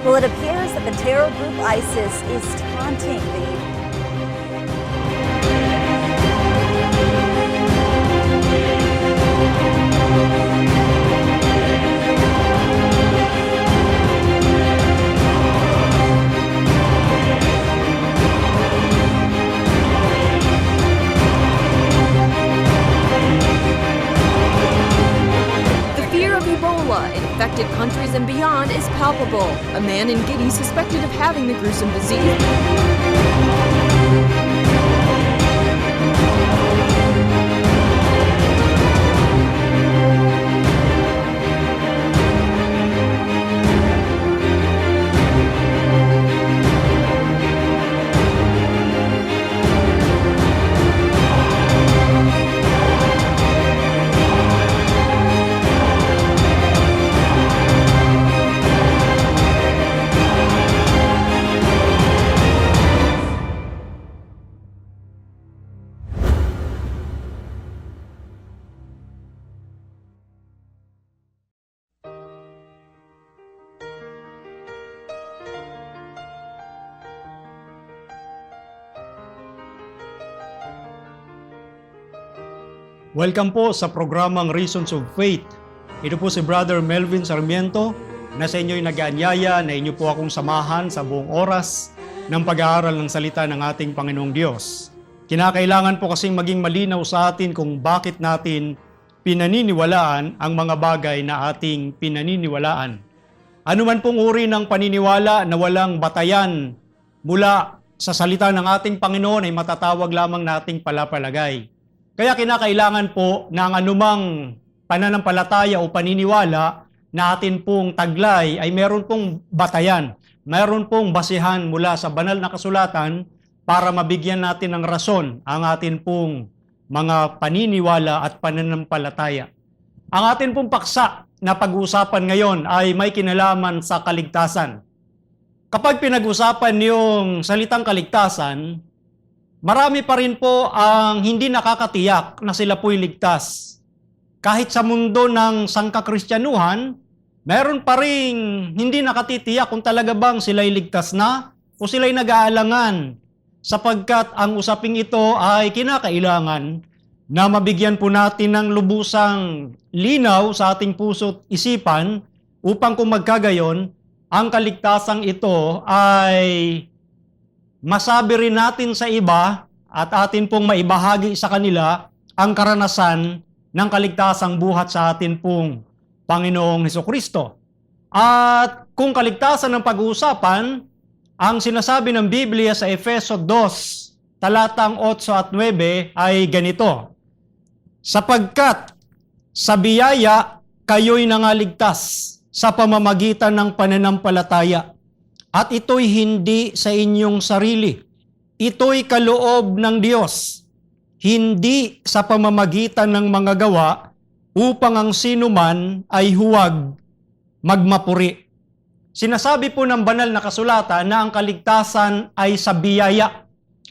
Well, it appears that the terror group ISIS is taunting the in affected countries and beyond is palpable. A man in Guinea suspected of having the gruesome disease. Welcome po sa programang Reasons of Faith. Ito po si Brother Melvin Sarmiento na sa inyo'y nag-aanyaya na inyo po akong samahan sa buong oras ng pag-aaral ng salita ng ating Panginoong Diyos. Kinakailangan po kasing maging malinaw sa atin kung bakit natin pinaniniwalaan ang mga bagay na ating pinaniniwalaan. Ano man pong uri ng paniniwala na walang batayan mula sa salita ng ating Panginoon ay matatawag lamang nating palapalagay. Kaya kinakailangan po na ang anumang pananampalataya o paniniwala na atin pong taglay ay meron pong batayan, meron pong basihan mula sa banal na kasulatan para mabigyan natin ng rason ang atin pong mga paniniwala at pananampalataya. Ang atin pong paksa na pag-uusapan ngayon ay may kinalaman sa kaligtasan. Kapag pinag-usapan yung salitang kaligtasan, marami pa rin po ang hindi nakakatiyak na sila po'y ligtas. Kahit sa mundo ng sangkakristyanuhan, meron pa rin hindi nakatitiyak kung talaga bang sila'y ligtas na o sila'y nag-aalangan, sapagkat ang usaping ito ay kinakailangan na mabigyan po natin ng lubusang linaw sa ating puso't isipan upang kung magkagayon, ang kaligtasang ito ay masabi rin natin sa iba at atin pong maibahagi sa kanila ang karanasan ng kaligtasang buhat sa atin pong Panginoong Hesukristo. At kung kaligtasan ng pag-uusapan, ang sinasabi ng Biblia sa Efeso 2, talatang 8 at 9 ay ganito: sapagkat sa biyaya kayo'y nangaligtas sa pamamagitan ng pananampalataya. At ito'y hindi sa inyong sarili. Ito'y kaloob ng Diyos, hindi sa pamamagitan ng mga gawa upang ang sinuman ay huwag magmapuri. Sinasabi po ng banal na kasulatan na ang kaligtasan ay sa biyaya.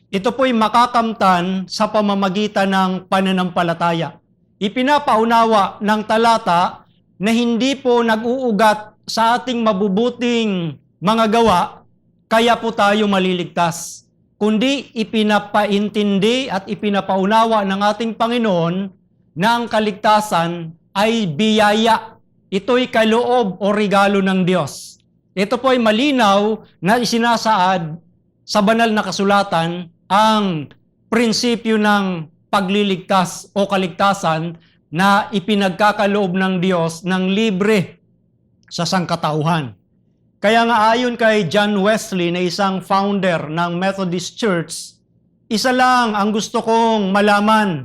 Ito po'y makakamtan sa pamamagitan ng pananampalataya. Ipinapaunawa ng talata na hindi po nag-uugat sa ating mabubuting mga gawa, kaya po tayo maliligtas. Kundi ipinapaintindi at ipinapaunawa ng ating Panginoon na ang kaligtasan ay biyaya. Ito'y kaloob o regalo ng Diyos. Ito po ay malinaw na isinasaad sa banal na kasulatan ang prinsipyo ng pagliligtas o kaligtasan na ipinagkakaloob ng Diyos ng libre sa sangkatauhan. Kaya nga ayon kay John Wesley na isang founder ng Methodist Church, isa lang ang gusto kong malaman,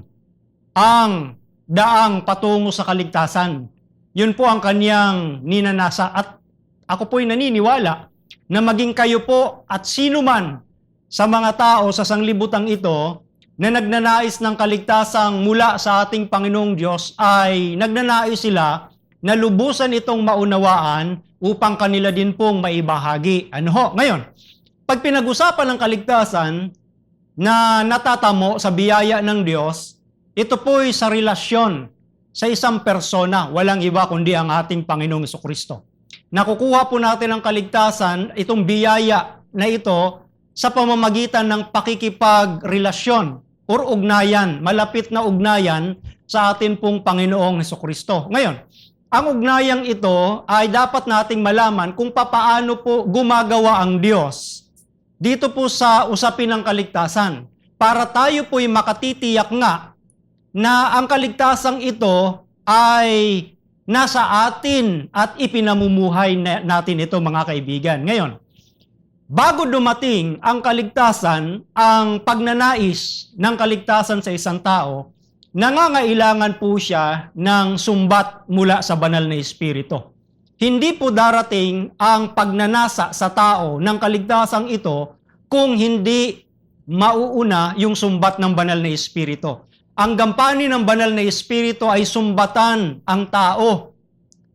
ang daang patungo sa kaligtasan. Yun po ang kanyang ninanasa at ako po'y naniniwala na maging kayo po at sino man sa mga tao sa sanglibutang ito na nagnanais ng kaligtasang mula sa ating Panginoong Diyos ay nagnanais sila na lubusan itong maunawaan upang kanila din pong maibahagi. Ano ho? Ngayon, pag pinag-usapan ng kaligtasan na natatamo sa biyaya ng Diyos, ito po'y sa relasyon sa isang persona, walang iba kundi ang ating Panginoong Hesukristo. Nakukuha po natin ang kaligtasan, itong biyaya na ito, sa pamamagitan ng pakikipagrelasyon or ugnayan, malapit na ugnayan sa atin pong Panginoong Hesukristo. Ngayon, ang ugnayang ito ay dapat nating malaman kung papaano po gumagawa ang Diyos dito po sa usapin ng kaligtasan. Para tayo po'y makatitiyak nga na ang kaligtasang ito ay nasa atin at ipinamumuhay natin ito, mga kaibigan. Ngayon, bago dumating ang kaligtasan, ang pagnanais ng kaligtasan sa isang tao, nangangailangan po siya ng sumbat mula sa banal na Espiritu. Hindi po darating ang pagnanasa sa tao ng kaligtasang ito kung hindi mauuna yung sumbat ng banal na Espiritu. Ang gampanin ng banal na Espiritu ay sumbatan ang tao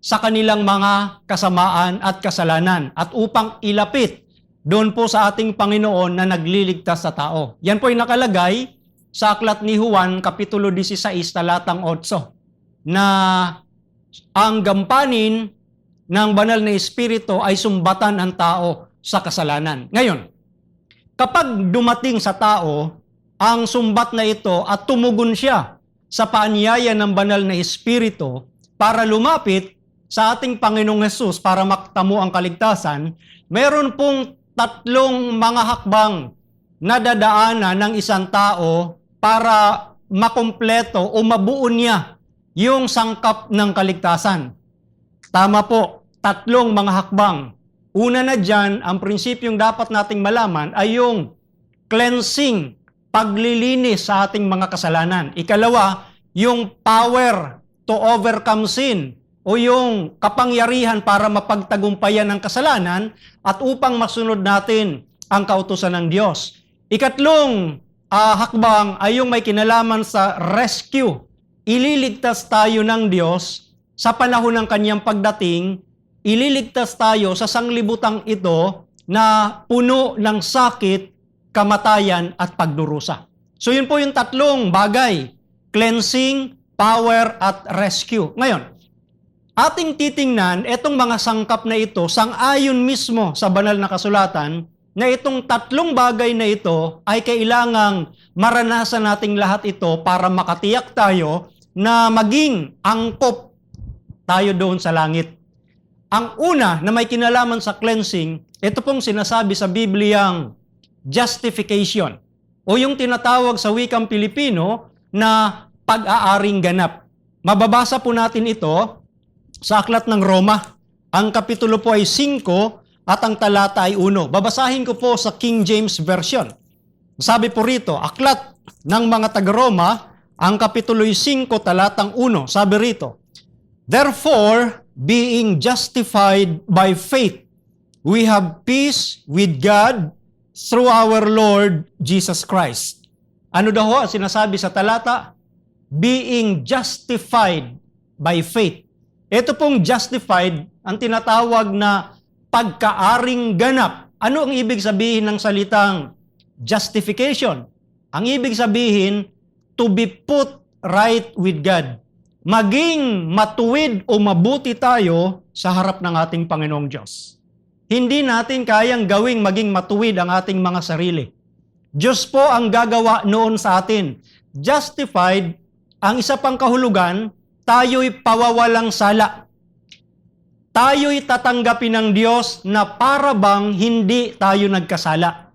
sa kanilang mga kasamaan at kasalanan at upang ilapit doon po sa ating Panginoon na nagliligtas sa tao. Yan po ay nakalagay sa aklat ni Juan, Kapitulo 16, talatang 8, na ang gampanin ng banal na Espiritu ay sumbatan ang tao sa kasalanan. Ngayon, kapag dumating sa tao ang sumbat na ito at tumugon siya sa paanyaya ng banal na Espiritu para lumapit sa ating Panginoong Hesus para makatamo ang kaligtasan, meron pong tatlong mga hakbang na dadaanan ng isang tao para makumpleto o mabuo niya yung sangkap ng kaligtasan. Tama po, tatlong mga hakbang. Una na dyan, ang prinsipyong dapat nating malaman ay yung cleansing, paglilinis sa ating mga kasalanan. Ikalawa, yung power to overcome sin o yung kapangyarihan para mapagtagumpayan ng kasalanan at upang masunod natin ang kautusan ng Diyos. Ikatlong hakbang ay yung may kinalaman sa rescue. Ililigtas tayo ng Diyos sa panahon ng kanyang pagdating. Ililigtas tayo sa sanglibutang ito na puno ng sakit, kamatayan at pagdurusa. So yun po yung tatlong bagay: cleansing, power at rescue. Ngayon, ating titingnan itong mga sangkap na ito sang-ayon mismo sa banal na kasulatan na itong tatlong bagay na ito ay kailangang maranasan nating lahat ito para makatiyak tayo na maging angkop tayo doon sa langit. Ang una na may kinalaman sa cleansing, ito pong sinasabi sa Bibliang justification o yung tinatawag sa wikang Pilipino na pag-aaring ganap. Mababasa po natin ito sa aklat ng Roma. Ang kapitulo po ay 5 at ang talata ay 1. Babasahin ko po sa King James Version. Sabi po rito, aklat ng mga taga-Roma, ang kapitulo ay 5, talatang 1. Sabi rito, "Therefore, being justified by faith, we have peace with God through our Lord Jesus Christ." Ano daw ho sinasabi sa talata? Being justified by faith. Ito pong justified, ang tinatawag na pagkaaring ganap. Ano ang ibig sabihin ng salitang justification? Ang ibig sabihin, to be put right with God. Maging matuwid o mabuti tayo sa harap ng ating Panginoong Diyos. Hindi natin kayang gawing maging matuwid ang ating mga sarili. Diyos po ang gagawa noon sa atin. Justified, ang isa pang kahulugan, tayo'y pawawalang sala. Tayo'y tatanggapin ng Diyos na para bang hindi tayo nagkasala.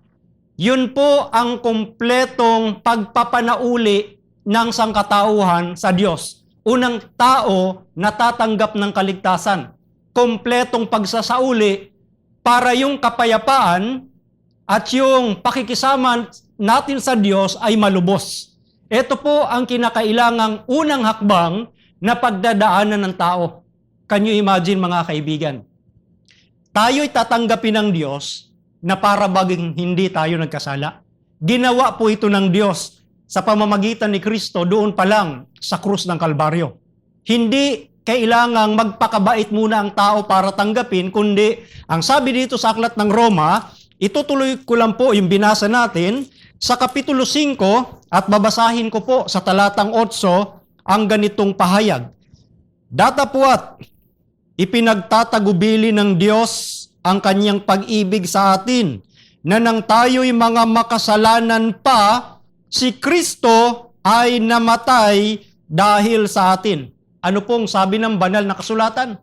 Yun po ang kumpletong pagpapanauli ng sangkatauhan sa Diyos. Unang tao natatanggap ng kaligtasan. Kompletong pagsasauli para yung kapayapaan at yung pakikisama natin sa Diyos ay malubos. Ito po ang kinakailangang unang hakbang na pagdadaanan ng tao. Can you imagine, mga kaibigan? Tayo'y tatanggapin ng Diyos na para baging hindi tayo nagkasala. Ginawa po ito ng Diyos sa pamamagitan ni Kristo doon pa lang sa krus ng Kalbaryo. Hindi kailangang magpakabait muna ang tao para tanggapin, kundi ang sabi dito sa aklat ng Roma, itutuloy ko lang po yung binasa natin sa Kapitulo 5 at babasahin ko po sa talatang 8 ang ganitong pahayag. Datapwat, ipinagtatagubili ng Diyos ang kanyang pag-ibig sa atin, na nang tayo'y mga makasalanan pa, si Kristo ay namatay dahil sa atin. Ano pong sabi ng banal na kasulatan?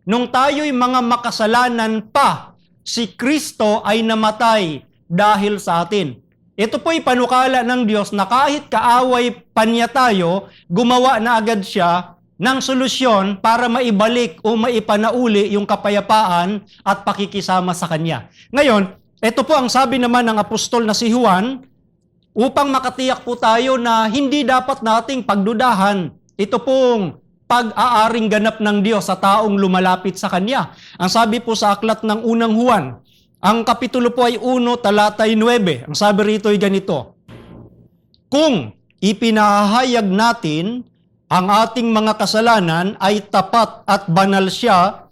Nung tayo'y mga makasalanan pa, si Kristo ay namatay dahil sa atin. Ito po'y panukala ng Diyos na kahit kaaway pa niya tayo, gumawa na agad siya ng solusyon para maibalik o maipanauli yung kapayapaan at pakikisama sa Kanya. Ngayon, ito po ang sabi naman ng apostol na si Juan, upang makatiyak po tayo na hindi dapat nating pagdudahan ito pong pag-aaring ganap ng Diyos sa taong lumalapit sa Kanya. Ang sabi po sa aklat ng unang Juan, ang kapitulo po ay 1, talatay 9. Ang sabi rito ay ganito, kung ipinahayag natin ang ating mga kasalanan ay tapat at banal siya,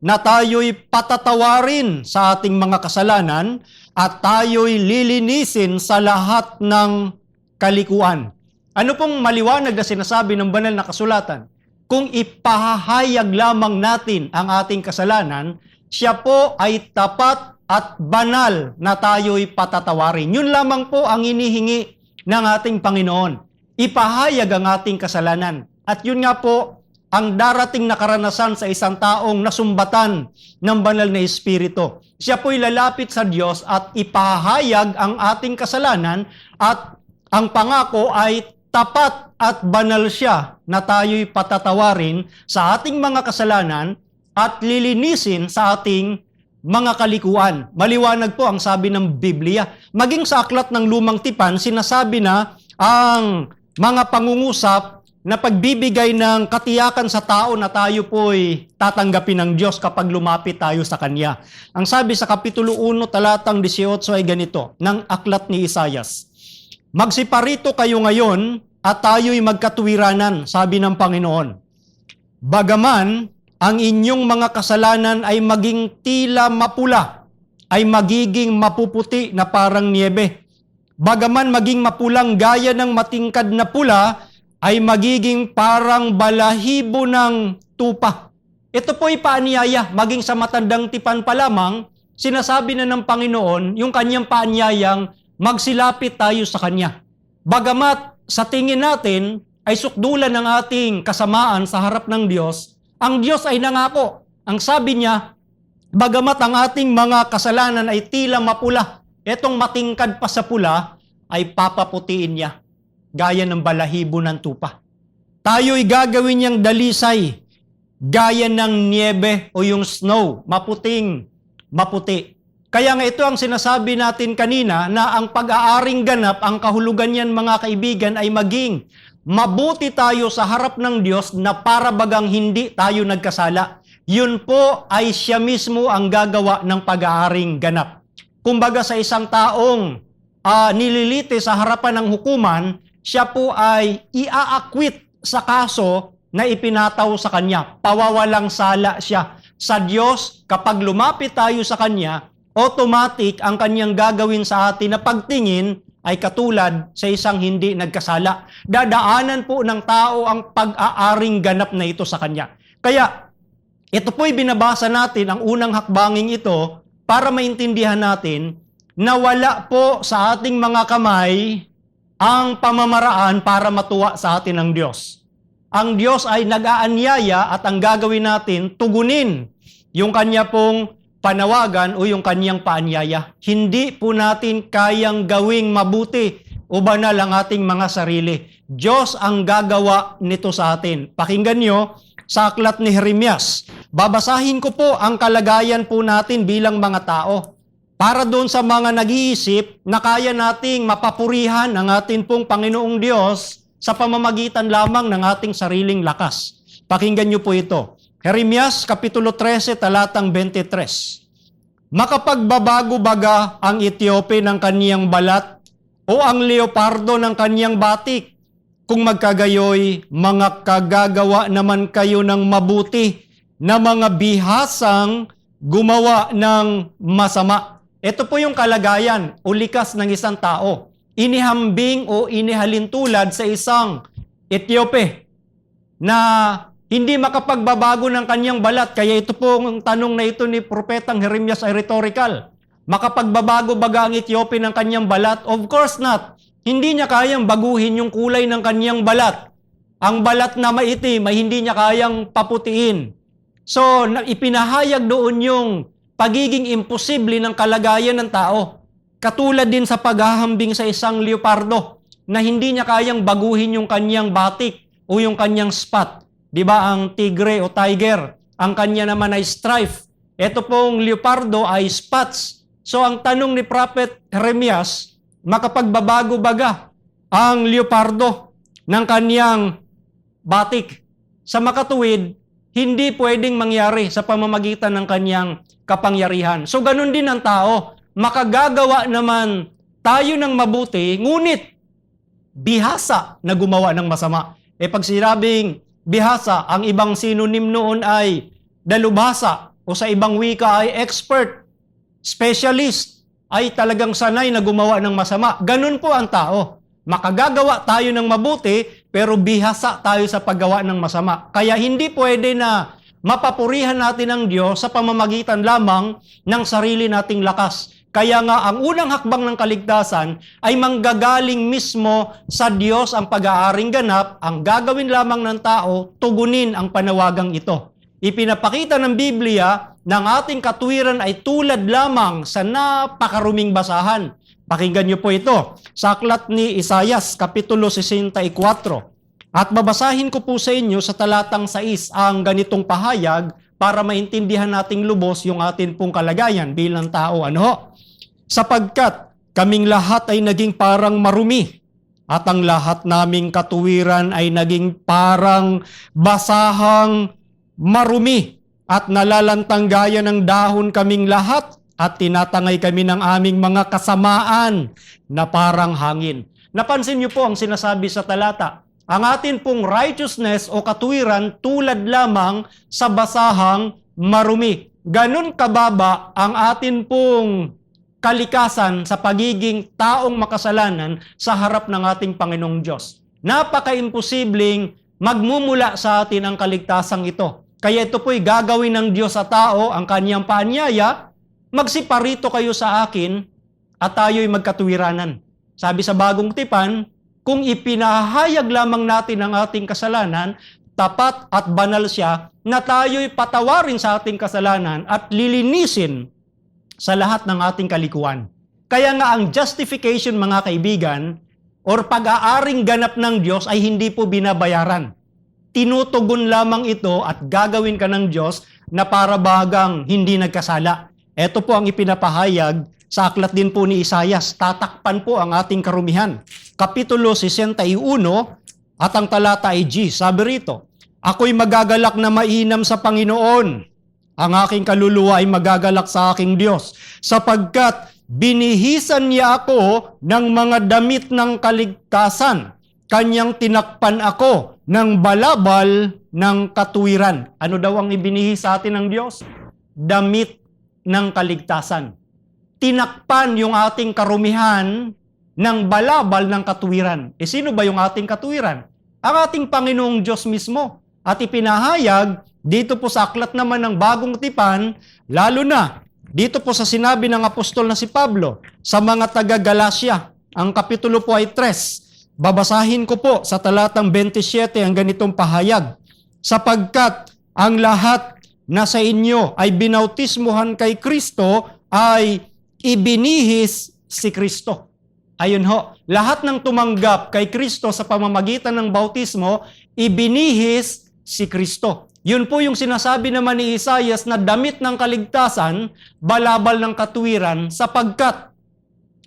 na tayo'y patatawarin sa ating mga kasalanan at tayo'y lilinisin sa lahat ng kalikuan. Ano pong maliwanag na sinasabi ng banal na kasulatan? Kung ipahayag lamang natin ang ating kasalanan, siya po ay tapat at banal na tayo'y patatawarin. Yun lamang po ang inihingi ng ating Panginoon. Ipahayag ang ating kasalanan. At yun nga po, ang darating na karanasan sa isang taong nasumbatan ng banal na Espiritu. Siya po'y lalapit sa Diyos at ipahayag ang ating kasalanan at ang pangako ay tapat at banal siya na tayo'y patatawarin sa ating mga kasalanan at lilinisin sa ating mga kalikuan. Maliwanag po ang sabi ng Biblia. Maging sa aklat ng Lumang Tipan, sinasabi na ang mga pangungusap na pagbibigay ng katiyakan sa tao na tayo po'y tatanggapin ng Diyos kapag lumapit tayo sa Kanya. Ang sabi sa Kapitulo 1, talatang 18 ay ganito, ng aklat ni Isayas. Magsiparito kayo ngayon at tayo'y magkatuwiranan, sabi ng Panginoon. Bagaman ang inyong mga kasalanan ay maging tila mapula, ay magiging mapuputi na parang niebe. Bagaman maging mapulang gaya ng matingkad na pula, ay magiging parang balahibo ng tupa. Ito po'y paanyaya, maging sa matandang tipan pa lamang, sinasabi na ng Panginoon yung kanyang paanyayang magsilapit tayo sa Kanya. Bagamat sa tingin natin ay sukdulan ng ating kasamaan sa harap ng Diyos, ang Diyos ay nangako. Ang sabi niya, bagamat ang ating mga kasalanan ay tila mapula, etong matingkad pa sa pula, ay papaputiin niya gaya ng balahibo ng tupa. Tayo'y gagawin niyang dalisay, gaya ng niebe o yung snow, maputing maputi. Kaya nga ito ang sinasabi natin kanina na ang pag-aaring ganap, ang kahulugan niyan mga kaibigan ay maging mabuti tayo sa harap ng Diyos na para bagang hindi tayo nagkasala. Yun po ay siya mismo ang gagawa ng pag-aaring ganap. Kumbaga sa isang taong nililite sa harapan ng hukuman, siya po ay ia-acquit sa kaso na ipinataw sa kanya. Pawawalang sala siya. Sa Diyos, kapag lumapit tayo sa Kanya, automatic ang Kanyang gagawin sa atin na pagtingin ay katulad sa isang hindi nagkasala. Dadaanan po ng tao ang pag-aaring ganap na ito sa Kanya. Kaya, ito po'y binabasa natin, ang unang hakbanging ito, para maintindihan natin na wala po sa ating mga kamay ang pamamaraan para matuwa sa atin ng Diyos. Ang Diyos ay nag-aanyaya at ang gagawin natin, tugunin yung Kanya pong panawagan o yung Kanyang paanyaya. Hindi po natin kayang gawing mabuti o banal ang ating mga sarili. Diyos ang gagawa nito sa atin. Pakinggan nyo sa aklat ni Jeremias. Babasahin ko po ang kalagayan po natin bilang mga tao. Para doon sa mga nag-iisip na kaya nating mapapurihan ang ating pong Panginoong Diyos sa pamamagitan lamang ng ating sariling lakas. Pakinggan niyo po ito. Jeremias, Kapitulo 13, talatang 23. Makapagbabago baga ang Etiope ng kaniyang balat o ang leopardo ng kaniyang batik? Kung magkagayoy, mga kagagawa naman kayo ng mabuti na mga bihasang gumawa ng masama. Ito po yung kalagayan o likas ng isang tao. Inihambing o inihalintulad sa isang Etiope na Hindi makapagbabago ng kanyang balat. Kaya ito po ang tanong na ito ni Propetang Jeremias ay rhetorical. Makapagbabago baga ang Ethiopia ng kanyang balat? Of course not. Hindi niya kayang baguhin yung kulay ng kanyang balat. Ang balat na maitim ay hindi niya kayang paputiin. So, ipinahayag doon yung pagiging imposible ng kalagayan ng tao. Katulad din sa paghahambing sa isang leopardo na hindi niya kayang baguhin yung kanyang batik o yung kanyang spot. Di ba ang tigre o tiger, ang kanya naman ay stripe. Ito pong leopardo ay spots. So ang tanong ni Prophet Jeremias, makapagbabago baga ang leopardo ng kanyang batik? Sa makatuwid, hindi pwedeng mangyari sa pamamagitan ng kanyang kapangyarihan. So ganun din ang tao. Makagagawa naman tayo ng mabuti, ngunit bihasa na gumawa ng masama. Pag sinabing bihasa, ang ibang synonym noon ay dalubhasa o sa ibang wika ay expert, specialist, ay talagang sanay na gumawa ng masama. Ganun po ang tao. Makagagawa tayo ng mabuti, pero bihasa tayo sa paggawa ng masama. Kaya hindi pwede na mapapurihan natin ang Diyos sa pamamagitan lamang ng sarili nating lakas. Kaya nga, ang unang hakbang ng kaligtasan ay manggagaling mismo sa Diyos ang pag-aaring ganap. Ang gagawin lamang ng tao, tugunin ang panawagang ito. Ipinapakita ng Biblia na ang ating katuwiran ay tulad lamang sa napakaruming basahan. Pakinggan niyo po ito sa aklat ni Isaias, Kapitulo 64. At babasahin ko po sa inyo sa talatang 6 ang ganitong pahayag para maintindihan nating lubos yung atin pong kalagayan bilang tao. Ano? Sapagkat kaming lahat ay naging parang marumi at ang lahat naming katuwiran ay naging parang basahang marumi at nalalantang gaya ng dahon kaming lahat at tinatangay kami ng aming mga kasamaan na parang hangin. Napansin niyo po ang sinasabi sa talata. Ang atin pong righteousness o katuwiran tulad lamang sa basahang marumi. Ganun kababa ang atin pong kalikasan sa pagiging taong makasalanan sa harap ng ating Panginoong Diyos. Napaka-imposibleng magmumula sa atin ang kaligtasang ito. Kaya ito po'y gagawin ng Diyos sa tao, ang kanyang paanyaya, magsiparito kayo sa akin at tayo'y magkatuwiranan. Sabi sa Bagong Tipan, kung ipinahayag lamang natin ang ating kasalanan, tapat at banal siya na tayo'y patawarin sa ating kasalanan at lilinisin sa lahat ng ating kalikuan. Kaya nga ang justification, mga kaibigan, or pag-aaring ganap ng Diyos ay hindi po binabayaran. Tinutugon lamang ito at gagawin ka ng Diyos na para bagang hindi nagkasala. Ito po ang ipinapahayag sa aklat din po ni Isaias. Tatakpan po ang ating karumihan. Kapitulo 61 at ang talata ay G. Sabi rito, ako'y magagalak na mainam sa Panginoon. Ang aking kaluluwa ay magagalak sa aking Diyos, sapagkat binihisan niya ako ng mga damit ng kaligtasan. Kanyang tinakpan ako ng balabal ng katuwiran. Ano daw ang ibinihis sa atin ng Diyos? Damit ng kaligtasan. Tinakpan yung ating karumihan ng balabal ng katuwiran. Sino ba yung ating katuwiran? Ang ating Panginoong Diyos mismo. At ipinahayag dito po sa aklat naman ng Bagong Tipan, lalo na dito po sa sinabi ng apostol na si Pablo sa mga taga-Galacia, ang kapitulo po ay 3. Babasahin ko po sa talatang 27 ang ganitong pahayag. Sapagkat ang lahat na sa inyo ay binautismuhan kay Kristo ay ibinihis si Kristo. Ayun ho, lahat ng tumanggap kay Kristo sa pamamagitan ng bautismo, ibinihis si Kristo. Yun po yung sinasabi naman ni Isaias na damit ng kaligtasan, balabal ng katuwiran, sapagkat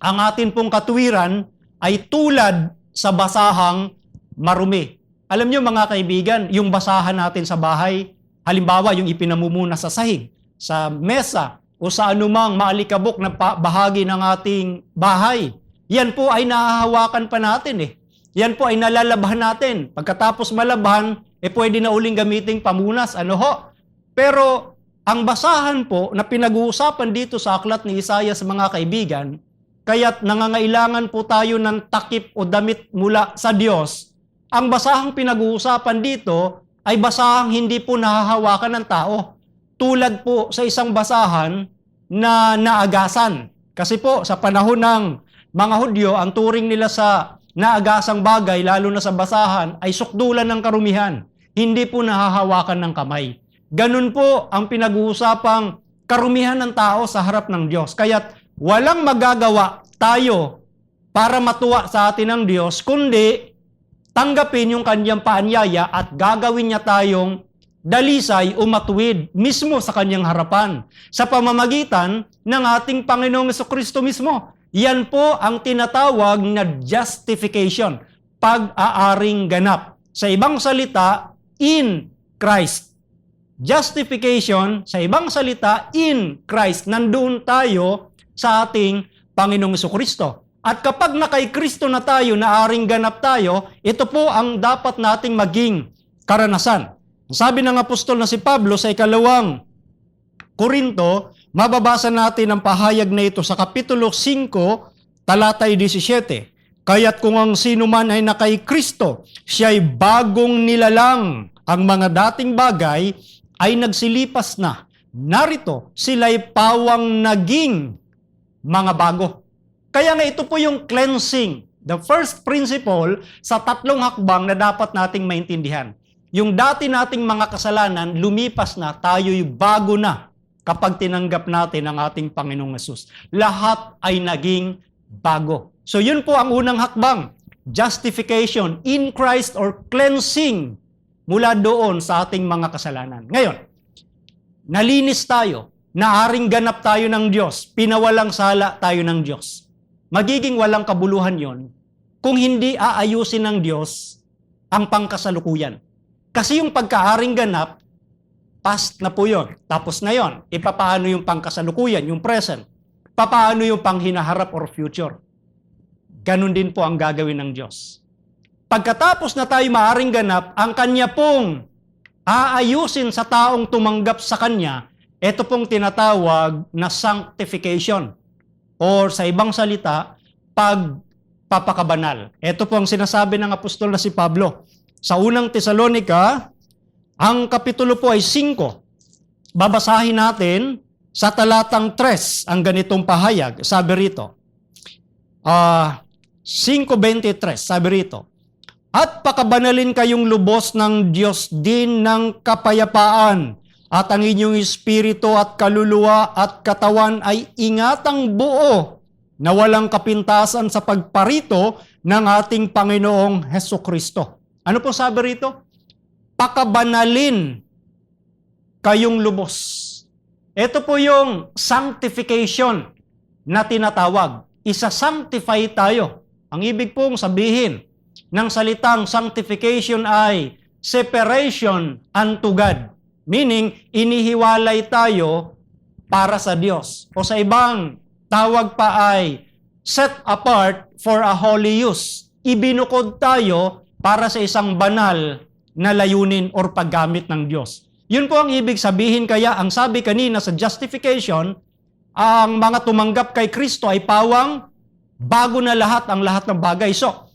ang atin pong katuwiran ay tulad sa basahang marumi. Alam nyo mga kaibigan, yung basahan natin sa bahay, halimbawa yung ipinamumuna sa sahig, sa mesa, o sa anumang maalikabok na bahagi ng ating bahay, yan po ay nahahawakan pa natin eh. Yan po ay nalalabhan natin. Pagkatapos malabhan, pwede na uling gamiting pamunas. Ano ho? Pero ang basahan po na pinag-uusapan dito sa aklat ni Isaias mga kaibigan, kaya't nangangailangan po tayo ng takip o damit mula sa Diyos. Ang basahang pinag-uusapan dito ay basahang hindi po nahahawakan ng tao. Tulad po sa isang basahan na naagasan. Kasi po sa panahon ng mga Hudyo, ang turing nila sa naagasang bagay, lalo na sa basahan, ay sukdulan ng karumihan. Hindi po nahahawakan ng kamay. Ganun po ang pinag-uusapang karumihan ng tao sa harap ng Diyos. Kaya't walang magagawa tayo para matuwa sa atin ng Diyos, kundi tanggapin yung kanyang paanyaya at gagawin niya tayong dalisay o matuwid mismo sa kanyang harapan sa pamamagitan ng ating Panginoong Jesucristo mismo. Yan po ang tinatawag na justification, pag-aaring ganap. Sa ibang salita, in Christ. Justification, sa ibang salita, in Christ. Nandoon tayo sa ating Panginoong Jesucristo. At kapag nakay Kristo na tayo, naaring ganap tayo, ito po ang dapat nating maging karanasan. Sabi ng apostol na si Pablo sa 2 Korinto, mababasa natin ang pahayag na ito sa Kapitulo 5, talatay 17. Kaya't kung ang sino man ay nakay Kristo, siya'y bagong nilalang. Ang mga dating bagay ay nagsilipas na. Narito, sila'y pawang naging mga bago. Kaya nga ito po yung cleansing. The first principle sa tatlong hakbang na dapat nating maintindihan. Yung dati nating mga kasalanan, lumipas na, tayo'y bago na kapag tinanggap natin ang ating Panginoong Hesus. Lahat ay naging bago. So yun po ang unang hakbang. Justification in Christ or cleansing mula doon sa ating mga kasalanan. Ngayon, nalinis tayo, naaring ganap tayo ng Diyos, pinawalang sala tayo ng Diyos. Magiging walang kabuluhan yon kung hindi aayusin ng Diyos ang pangkasalukuyan. Kasi yung pagkaaring ganap, past na po yun. Tapos na yon. Papaano yung pangkasalukuyan, yung present? Papaano yung panghinaharap or future? Ganun din po ang gagawin ng Diyos. Pagkatapos na tayo maaring ganap, ang Kanya pong aayusin sa taong tumanggap sa Kanya, ito pong tinatawag na sanctification. Or sa ibang salita, pagpapakabanal. Ito po ang sinasabi ng apostol na si Pablo. Sa unang Tesalonica, ang kapitulo po ay 5. Babasahin natin sa talatang 3 ang ganitong pahayag. Sabi rito, 5:23, sabi rito, at pakabanalin kayong lubos ng Diyos din ng kapayapaan, at ang inyong espiritu at kaluluwa at katawan ay ingatang buo na walang kapintasan sa pagparito ng ating Panginoong Hesukristo. Ano po sabi rito? Pakabanalin kayong lubos. Ito po yung sanctification na tinatawag. Isa-sanctify tayo. Ang ibig pong sabihin ng salitang sanctification ay separation unto God. Meaning, inihiwalay tayo para sa Diyos. O sa ibang tawag pa ay set apart for a holy use. Ibinukod tayo para sa isang banal na layunin or paggamit ng Diyos. Yun po ang ibig sabihin, kaya ang sabi kanina sa justification, ang mga tumanggap kay Kristo ay pawang bago na lahat ang lahat ng bagay. So,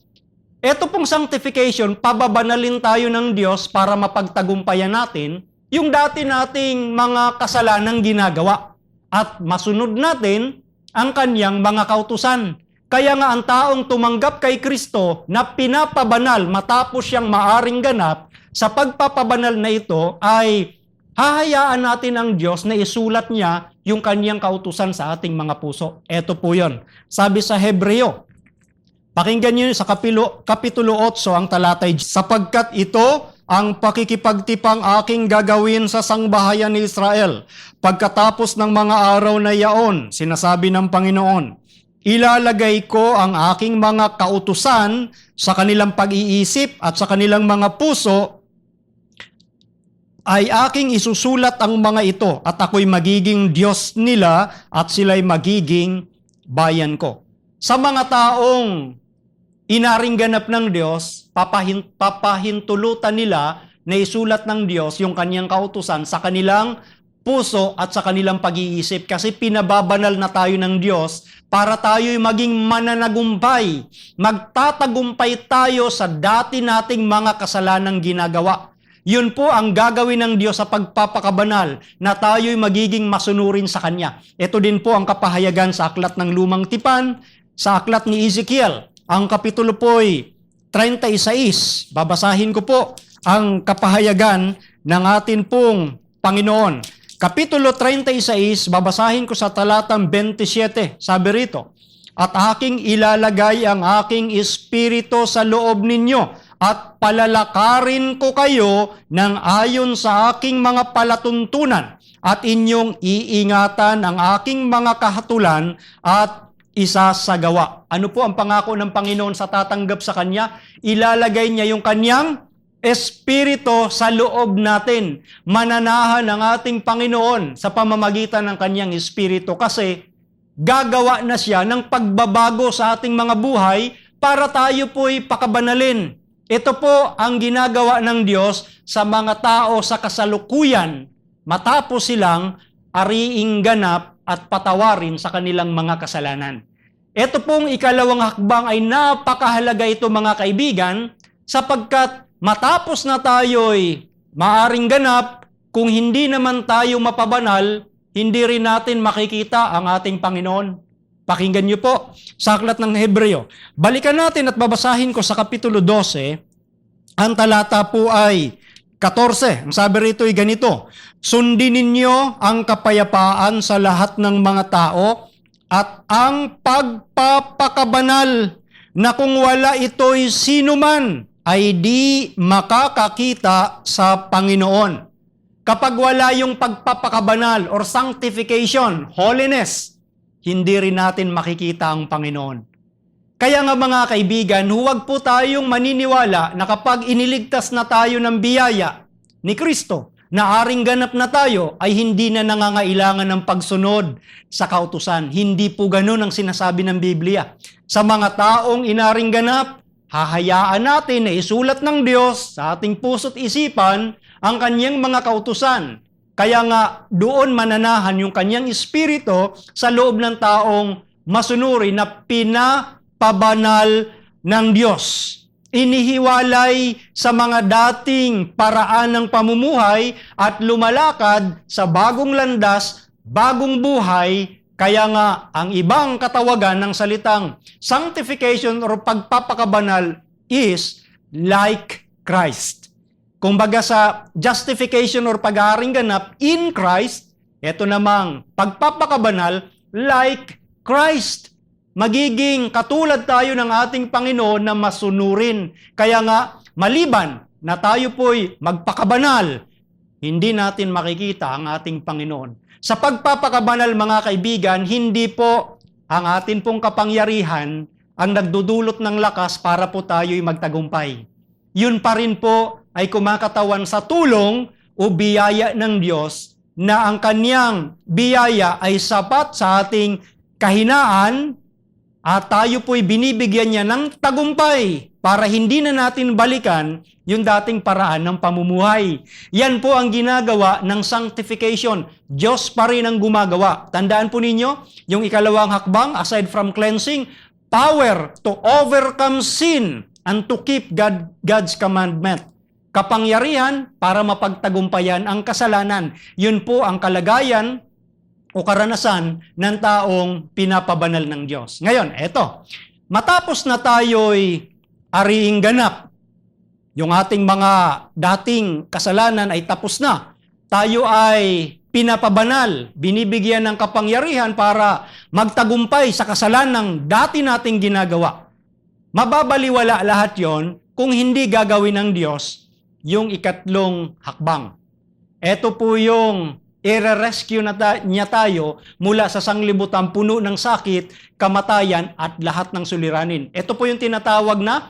eto pong sanctification, pababanalin tayo ng Diyos para mapagtagumpayan natin yung dati nating mga kasalanang ginagawa at masunod natin ang kanyang mga kautusan. Kaya nga ang taong tumanggap kay Kristo na pinapabanal matapos siyang maaring ganap, sa pagpapabanal na ito ay hahayaan natin ang Diyos na isulat niya yung kanyang kautusan sa ating mga puso. Eto po yun. Sabi sa Hebreo, pakinggan niyo sa Kapitulo 8 ang talatay, sapagkat ito ang pakikipagtipang aking gagawin sa sangbahayan ni Israel. Pagkatapos ng mga araw na yaon, sinasabi ng Panginoon, ilalagay ko ang aking mga kautusan sa kanilang pag-iisip at sa kanilang mga puso, ay aking isusulat ang mga ito at ako'y magiging Diyos nila at sila'y magiging bayan ko. Sa mga taong inaring ganap ng Diyos, papahintulutan nila na isulat ng Diyos yung kanyang kautusan sa kanilang puso at sa kanilang pag-iisip kasi pinababanal na tayo ng Diyos para tayo'y maging mananagumpay. Magtatagumpay tayo sa dati nating mga kasalanang ginagawa. Yun po ang gagawin ng Diyos sa pagpapakabanal na tayo'y magiging masunurin sa Kanya. Ito din po ang kapahayagan sa Aklat ng Lumang Tipan, sa Aklat ni Ezekiel. Ang kapitulo po'y 36. Babasahin ko po ang kapahayagan ng atin pong Panginoon. Kapitulo 36, babasahin ko sa talatang 27. Sabi rito, "At aking ilalagay ang aking espiritu sa loob ninyo, at palalakarin ko kayo ng ayon sa aking mga palatuntunan, at inyong iingatan ang aking mga kahatulan at isasagawa." Ano po ang pangako ng Panginoon sa tatanggap sa Kanya? Ilalagay niya yung Kanyang Espiritu sa loob natin. Mananahan ang ating Panginoon sa pamamagitan ng Kanyang Espiritu kasi gagawa na siya ng pagbabago sa ating mga buhay para tayo po'y pakabanalin. Ito po ang ginagawa ng Diyos sa mga tao sa kasalukuyan matapos silang ariing ganap at patawarin sa kanilang mga kasalanan. Ito pong ikalawang hakbang ay napakahalaga ito mga kaibigan sapagkat matapos na tayo'y maaring ganap, kung hindi naman tayo mapabanal, hindi rin natin makikita ang ating Panginoon. Pakinggan niyo po sa Aklat ng Hebreo. Balikan natin at babasahin ko sa Kapitulo 12. Ang talata po ay 14. Ang sabi rito ay ganito, "Sundin ninyo ang kapayapaan sa lahat ng mga tao at ang pagpapakabanal na kung wala ito'y sinuman ay di makakakita sa Panginoon." Kapag wala yung pagpapakabanal or sanctification, holiness, hindi rin natin makikita ang Panginoon. Kaya nga mga kaibigan, huwag po tayong maniniwala na kapag iniligtas na tayo ng biyaya ni Kristo, na aring ganap na tayo, ay hindi na nangangailangan ng pagsunod sa kautusan. Hindi po ganun ang sinasabi ng Biblia. Sa mga taong inaring ganap, hahayaan natin na isulat ng Diyos sa ating puso't isipan ang Kanyang mga kautusan. Kaya nga doon mananahan yung Kanyang Espiritu sa loob ng taong masunuri na pinapabanal ng Diyos. Inihiwalay sa mga dating paraan ng pamumuhay at lumalakad sa bagong landas, bagong buhay. Kaya nga ang ibang katawagan ng salitang sanctification or pagpapakabanal is like Christ. Kumbaga sa justification or pag-aaring ganap in Christ, ito namang pagpapakabanal like Christ. Magiging katulad tayo ng ating Panginoon na masunurin. Kaya nga, maliban na tayo po'y magpakabanal, hindi natin makikita ang ating Panginoon. Sa pagpapakabanal mga kaibigan, hindi po ang atin pong kapangyarihan ang nagdudulot ng lakas para po tayo'y magtagumpay. Yun pa rin po ay kumakatawan sa tulong o biyaya ng Diyos na ang Kanyang biyaya ay sapat sa ating kahinaan at tayo po'y binibigyan niya ng tagumpay para hindi na natin balikan yung dating paraan ng pamumuhay. Yan po ang ginagawa ng sanctification. Diyos pa rin ang gumagawa. Tandaan po ninyo, yung ikalawang hakbang, aside from cleansing, power to overcome sin and to keep God's commandment. Kapangyarihan para mapagtagumpayan ang kasalanan. Yun po ang kalagayan o karanasan ng taong pinapabanal ng Diyos. Ngayon, eto, matapos na tayo'y ariing ganap, yung ating mga dating kasalanan ay tapos na, tayo ay pinapabanal, binibigyan ng kapangyarihan para magtagumpay sa kasalanang dati nating ginagawa. Mababaliwala lahat yon kung hindi gagawin ng Diyos yung ikatlong hakbang. Ito po yung i-rescue niya tayo mula sa sanglibutan puno ng sakit, kamatayan at lahat ng suliranin. Ito po yung tinatawag na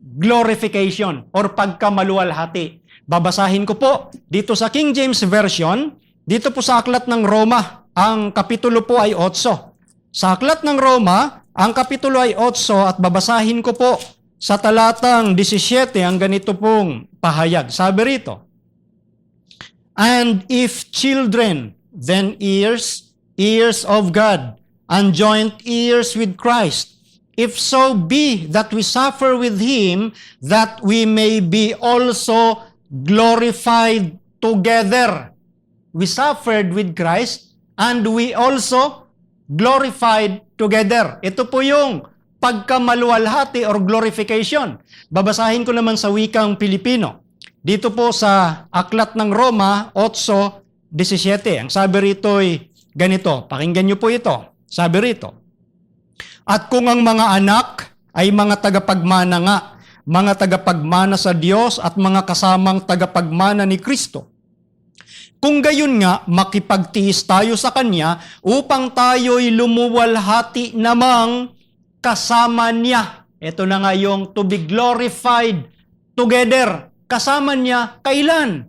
glorification or pagkamaluwalhati. Babasahin ko po dito sa King James Version, dito po sa Aklat ng Roma, ang kapitulo po ay 8. Sa Aklat ng Roma, ang kapitulo ay 8 at babasahin ko po sa talatang 17 ang ganito pong pahayag. Sabi rito, "And if children, then heirs, heirs of God, and joint heirs with Christ, if so be that we suffer with Him, that we may be also glorified together. We suffered with Christ and we also glorified together. Ito po yung pagkamaluwalhati or glorification. Babasahin ko naman sa wikang Pilipino. Dito po sa Aklat ng Roma 8:17. Ang sabi rito ay ganito. Pakinggan niyo po ito. Sabi rito, at kung ang mga anak ay mga tagapagmana nga, mga tagapagmana sa Diyos at mga kasamang tagapagmana ni Kristo, kung gayon nga, makipagtiis tayo sa Kanya upang tayo'y lumuwalhati namang kasama Niya. Ito na nga yung to be glorified together. Kasama Niya, kailan?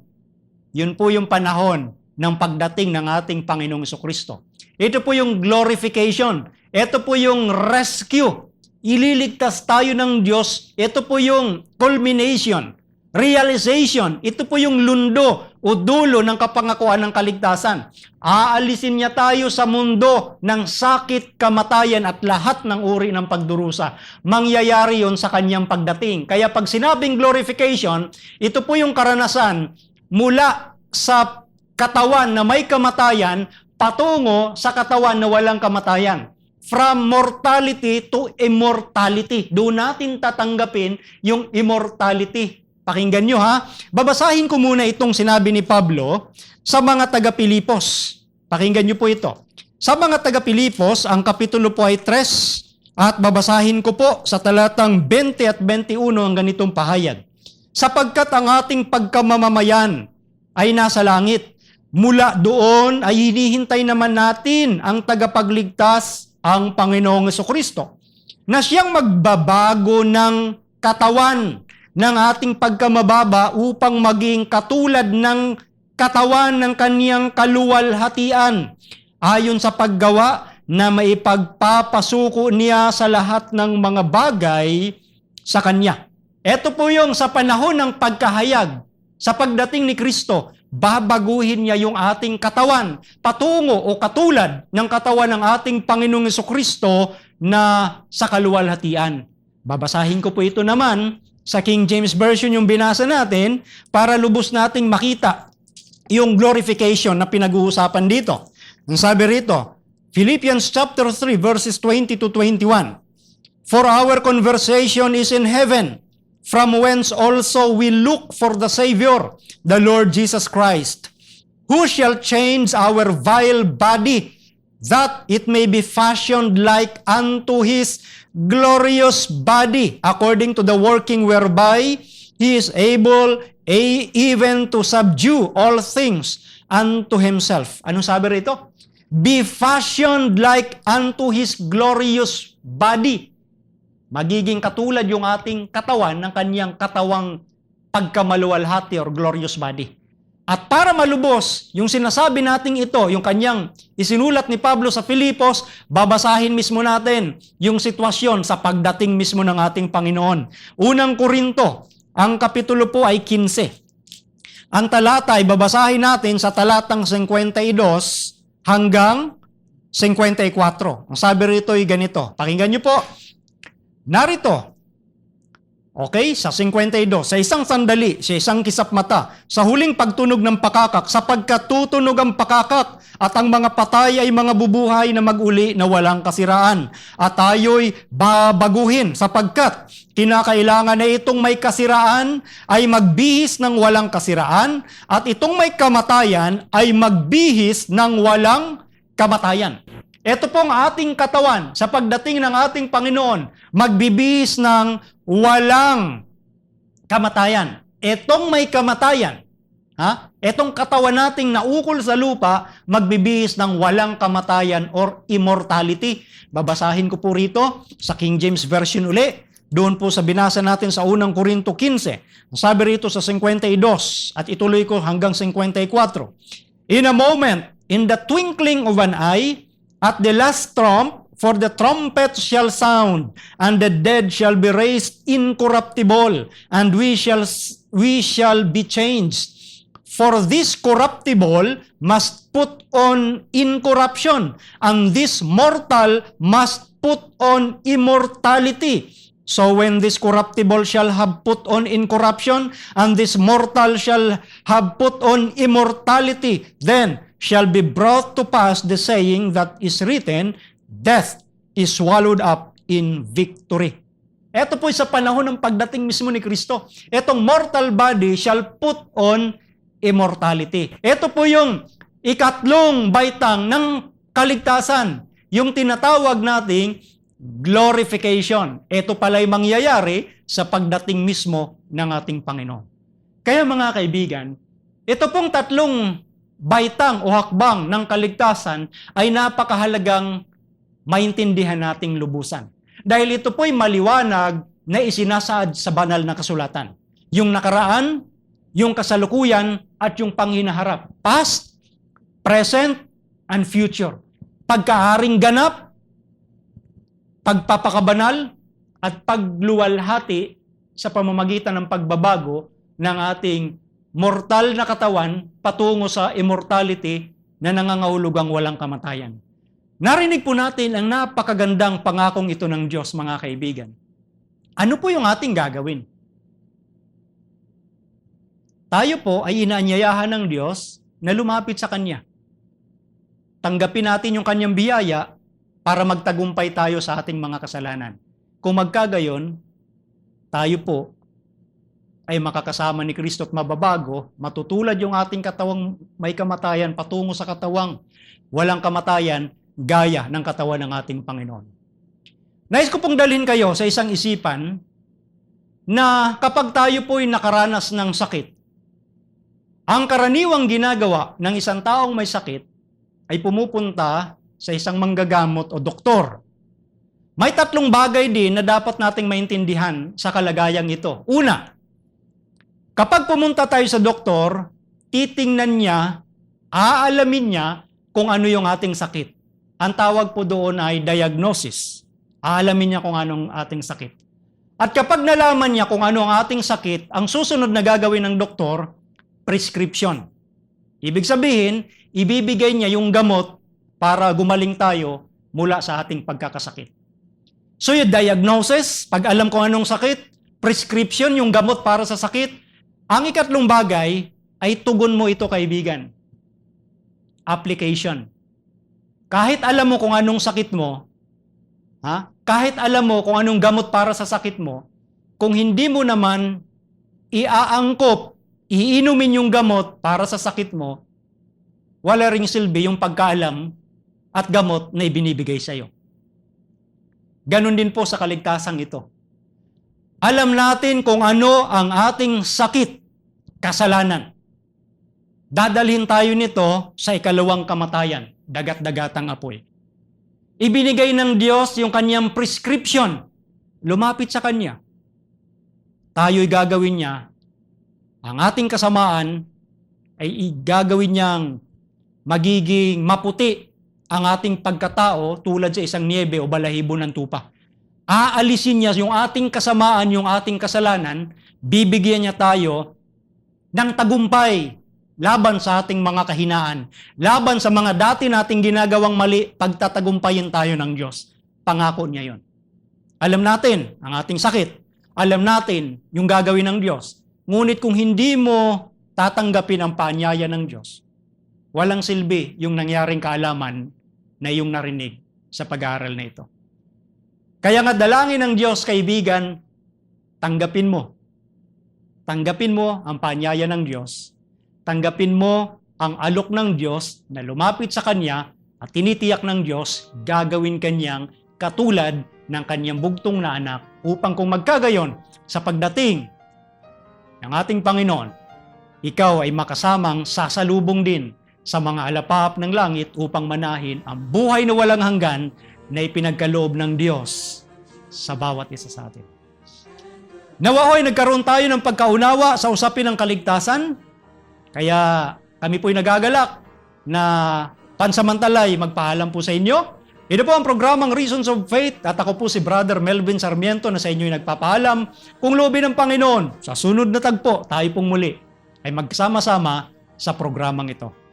Yun po yung panahon ng pagdating ng ating Panginoong Jesucristo. Ito po yung glorification. Ito po yung rescue. Ililigtas tayo ng Diyos. Ito po yung culmination, realization. Ito po yung lundo o dulo ng kapangakuan ng kaligtasan. Aalisin niya tayo sa mundo ng sakit, kamatayan at lahat ng uri ng pagdurusa. Mangyayari yon sa kanyang pagdating. Kaya pag sinabing glorification, ito po yung karanasan mula sa katawan na may kamatayan patungo sa katawan na walang kamatayan. From mortality to immortality. Doon natin tatanggapin yung immortality. Pakinggan nyo ha. Babasahin ko muna itong sinabi ni Pablo sa mga taga-Pilipos. Pakinggan nyo po ito. Sa mga taga-Pilipos, ang kapitulo po ay 3 at babasahin ko po sa talatang 20 at 21 ang ganitong pahayag. Sapagkat ang ating pagkamamamayan ay nasa langit. Mula doon ay hinihintay naman natin ang tagapagligtas, ang Panginoong Jesucristo, na siyang magbabago ng katawan ng ating pagkamababa upang maging katulad ng katawan ng kaniyang kaluwalhatian ayon sa paggawa na maipagpapasuko niya sa lahat ng mga bagay sa Kanya. Ito po yung sa panahon ng pagkahayag, sa pagdating ni Kristo, babaguhin niya yung ating katawan patungo o katulad ng katawan ng ating Panginoong Jesucristo na sa kaluwalhatian. Babasahin ko po ito naman sa King James Version yung binasa natin para lubos nating makita yung glorification na pinag-uusapan dito. Ang sabi rito, Philippians chapter 3 verses 20 to 21. For our conversation is in heaven, from whence also we look for the Savior, the Lord Jesus Christ, who shall change our vile body, that it may be fashioned like unto His glorious body, according to the working whereby He is able even to subdue all things unto Himself. Anong sabi rito? Be fashioned like unto His glorious body. Magiging katulad yung ating katawan ng kanyang katawang pagkamaluwalhati or glorious body. At para malubos, yung sinasabi nating ito, yung kanyang isinulat ni Pablo sa Filipos, babasahin mismo natin yung sitwasyon sa pagdating mismo ng ating Panginoon. Unang Korinto, ang kapitulo po ay 15. Ang talata ay babasahin natin sa talatang 52 hanggang 54. Ang sabi rito ay ganito. Pakinggan niyo po. Narito, okay, sa 52, sa isang sandali, sa isang kisap mata, sa huling pagtunog ng pakakak, sapagkat tutunog ang pakakak, at ang mga patay ay mga bubuhay na mag-uli na walang kasiraan. At tayo'y babaguhin, sapagkat kinakailangan na itong may kasiraan ay magbihis ng walang kasiraan, at itong may kamatayan ay magbihis ng walang kamatayan. Ito pong ating katawan sa pagdating ng ating Panginoon, magbibihis ng walang kamatayan. Etong may kamatayan, etong katawan nating naukol sa lupa, magbibihis ng walang kamatayan or immortality. Babasahin ko po rito sa King James Version uli. Doon po sa binasa natin sa unang Korinto 15. Sabi rito sa 52 at ituloy ko hanggang 54. In a moment, in the twinkling of an eye, at the last trump, for the trumpet shall sound, and the dead shall be raised incorruptible, and we shall be changed. For this corruptible must put on incorruption, and this mortal must put on immortality. So when this corruptible shall have put on incorruption, and this mortal shall have put on immortality, then shall be brought to pass the saying that is written, death is swallowed up in victory. Ito po sa panahon ng pagdating mismo ni Kristo. Itong mortal body shall put on immortality. Ito po yung ikatlong baitang ng kaligtasan, yung tinatawag nating glorification. Ito pala'y mangyayari sa pagdating mismo ng ating Panginoon. Kaya mga kaibigan, ito pong tatlong baitang o hakbang ng kaligtasan ay napakahalagang maintindihan nating lubusan. Dahil ito po'y maliwanag na isinasaad sa banal na kasulatan. Yung nakaraan, yung kasalukuyan, at yung panghinaharap. Past, present, and future. Pagkaaring ganap, pagpapakabanal, at pagluwalhati sa pamamagitan ng pagbabago ng ating mortal na katawan patungo sa immortality na nangangahulugang walang kamatayan. Narinig po natin ang napakagandang pangakong ito ng Diyos, mga kaibigan. Ano po yung ating gagawin? Tayo po ay inaanyayahan ng Diyos na lumapit sa Kanya. Tanggapin natin yung Kanyang biyaya para magtagumpay tayo sa ating mga kasalanan. Kung magkagayon, tayo po ay makakasama ni Kristo at mababago, matutulad yung ating katawang may kamatayan patungo sa katawang walang kamatayan, gaya ng katawan ng ating Panginoon. Nais ko pong dalhin kayo sa isang isipan na kapag tayo po'y nakaranas ng sakit, ang karaniwang ginagawa ng isang taong may sakit ay pumupunta sa isang manggagamot o doktor. May tatlong bagay din na dapat nating maintindihan sa kalagayang ito. Una, kapag pumunta tayo sa doktor, titingnan niya, aalamin niya kung ano yung ating sakit. Ang tawag po doon ay diagnosis. Aalamin niya kung anong ating sakit. At kapag nalaman niya kung ano ang ating sakit, ang susunod na gagawin ng doktor, prescription. Ibig sabihin, ibibigay niya yung gamot para gumaling tayo mula sa ating pagkakasakit. So yung diagnosis, pag alam kung anong sakit, prescription, yung gamot para sa sakit. Ang ikatlong bagay ay tugon mo ito, kaibigan. Application. Kahit alam mo kung anong sakit mo, kahit alam mo kung anong gamot para sa sakit mo, kung hindi mo naman iaangkop, iinumin yung gamot para sa sakit mo, wala ring silbi yung pagkaalam at gamot na ibinibigay sa iyo. Ganon din po sa kaligtasang ito. Alam natin kung ano ang ating sakit, kasalanan. Dadalhin tayo nito sa ikalawang kamatayan, dagat-dagatang apoy. Ibinigay ng Diyos yung kanyang prescription. Lumapit sa Kanya. Tayo'y gagawin niya. Ang ating kasamaan ay gagawin niyang magiging maputi ang ating pagkatao tulad sa isang niebe o balahibo ng tupa. Aalisin niya yung ating kasamaan, yung ating kasalanan, bibigyan niya tayo ng tagumpay laban sa ating mga kahinaan, laban sa mga dati nating ginagawang mali, pagtatagumpayin tayo ng Diyos. Pangako niya yon. Alam natin ang ating sakit. Alam natin yung gagawin ng Diyos. Ngunit kung hindi mo tatanggapin ang paanyaya ng Diyos, walang silbi yung nangyaring kaalaman na yung narinig sa pag-aaral na ito. Kaya nga dalangin ng Diyos, kaibigan, tanggapin mo. Tanggapin mo ang paanyaya ng Diyos. Tanggapin mo ang alok ng Diyos na lumapit sa Kanya at tinitiyak ng Diyos, gagawin Kanyang katulad ng Kanyang bugtong na anak upang kung magkagayon sa pagdating ng ating Panginoon, ikaw ay makasamang sasalubong din sa mga alapap ng langit upang manahin ang buhay na walang hanggan na ipinagkaloob ng Diyos sa bawat isa sa atin. Nawa nagkaroon tayo ng pagkaunawa sa usapin ng kaligtasan. Kaya kami po'y nagagalak na pansamantalay magpaalam po sa inyo. Ito po ang programang Reasons of Faith at ako po si Brother Melvin Sarmiento na sa inyo'y nagpapaalam. Kung loobin ng Panginoon, sa sunod na tagpo, tayo pong muli ay magsama-sama sa programang ito.